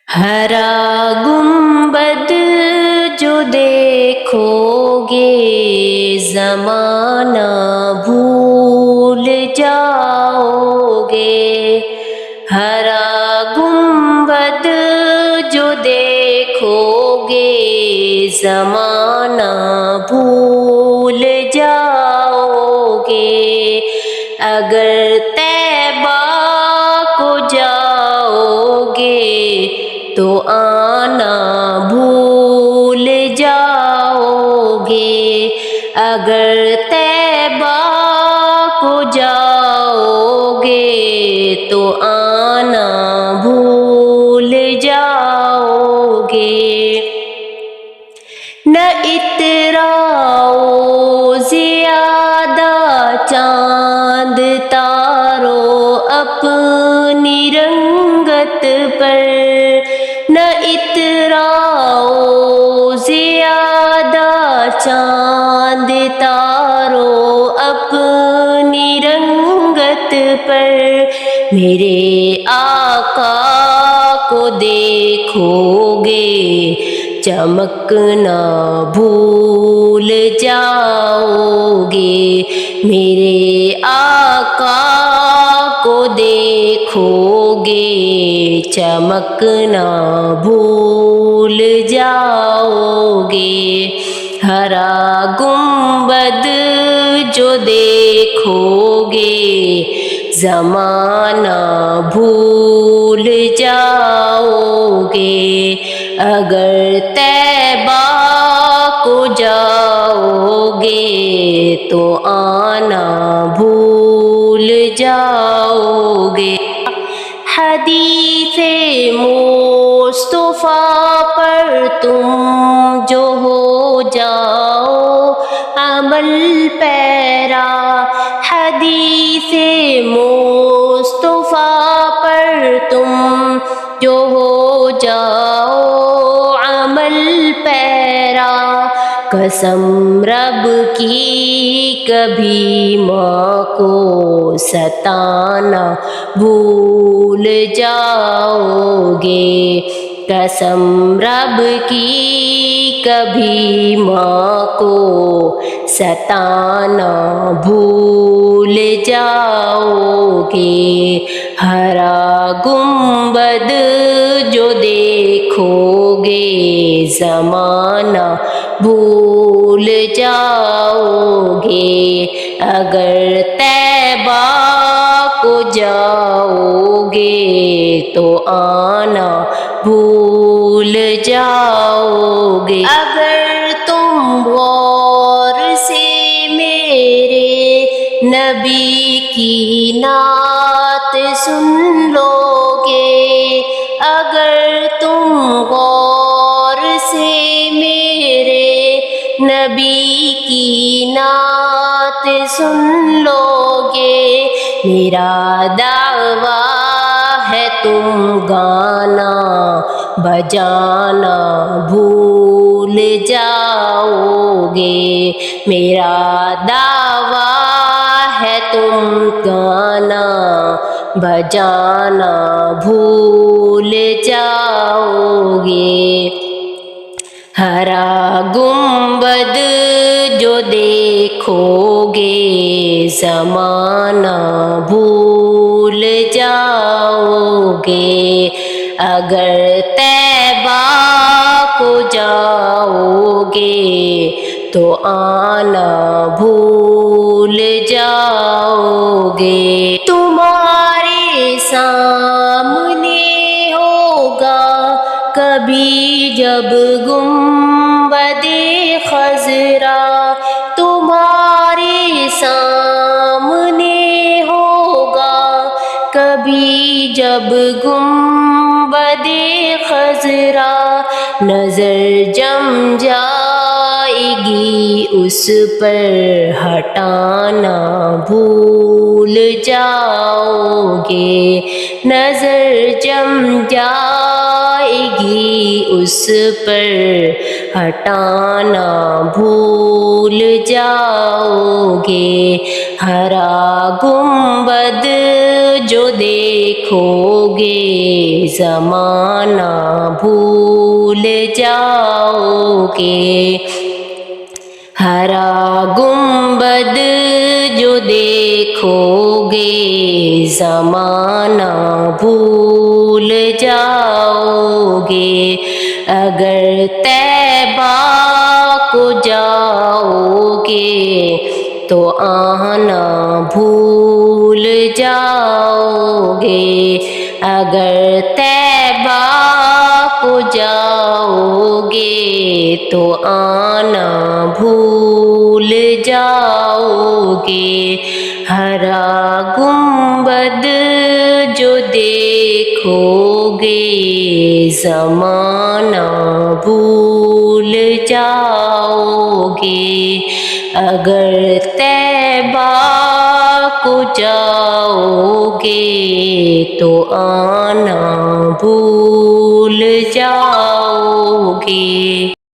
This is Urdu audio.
ہرا گنبد جو دیکھو گے زمانہ بھول جاؤ گے، ہرا گنبد جو دیکھو گے زمانہ بھول جاؤ گے، اگر طیبہ کو جاؤ گے تو آنا بھول جاؤ گے، اگر طیبہ کو جاؤ گے تو آنا بھول جاؤ گے۔ نہ اتراؤ زیادہ چاند تارو اپنی رنگت پر، نہ اتراؤ زیادہ چاند تارو اپنی رنگت پر، میرے آقا کو دیکھو گے چمکنا بھول جاؤ گے، میرے آقا کو دیکھو گے چمکنا بھول جاؤ گے، ہرا گنبد جو دیکھو گے زمانہ بھول جاؤ گے، اگر طیبہ کو جاؤ گے تو آنا بھول جاؤ گے۔ حدیث مصطفیٰ پر تم جو ہو جاؤ عمل پیرا، حدیث مصطفیٰ پر تم جو ہو جاؤ عمل پیرا، قسم رب کی کبھی ماں کو ستانا بھول جاؤ گے، قسم رب کی کبھی ماں کو ستانا بھول جاؤ گے، ہرا گنبد جو دیکھو گے زمانہ بھول جاؤ گے، اگر طیبہ کو جاؤ گے تو آنا بھول جاؤ گے، اگر تم غور سے میرے نبی کی نعت سن لو گے، اگر تم غور سے میرے نبی کی نعت سن لو گے، میرا دعویٰ ہے تم گانا بجانا بھول جاؤ گے، میرا دعویٰ ہے تم گانا بجانا بھول جاؤ گے، ہرا گنبد جو دیکھو گے زمانہ بھول جاؤ گے، اگر طیبہ کو جاؤ گے تو آنا بھول جاؤ گے، تمہارے سامنے ہوگا کبھی جب گنبد خضرا، تمہارے سامنے ہوگا کبھی جب گنبد خضرا، نظر جم جائے گی اس پر ہٹانا بھول جاؤ گے، نظر جم جائے گی اس پر ہٹانا بھول جاؤ گے، ہرا گنبد جو دیکھو گے زمانہ بھول جاؤ گے، ہرا گنبد جو دیکھو گے زمانہ بھول جاؤ گے، اگر طیبہ کو جاؤ گے تو آنا بھول جاؤ گے، اگر طیبہ کو جاؤ گے تو آنا بھول جاؤ گے، ہرا گنبد جو دیکھو گے زمانہ بھول جاؤ گے، اگر طیبہ کو جاؤ گے تو آنا بھول جاؤ گے۔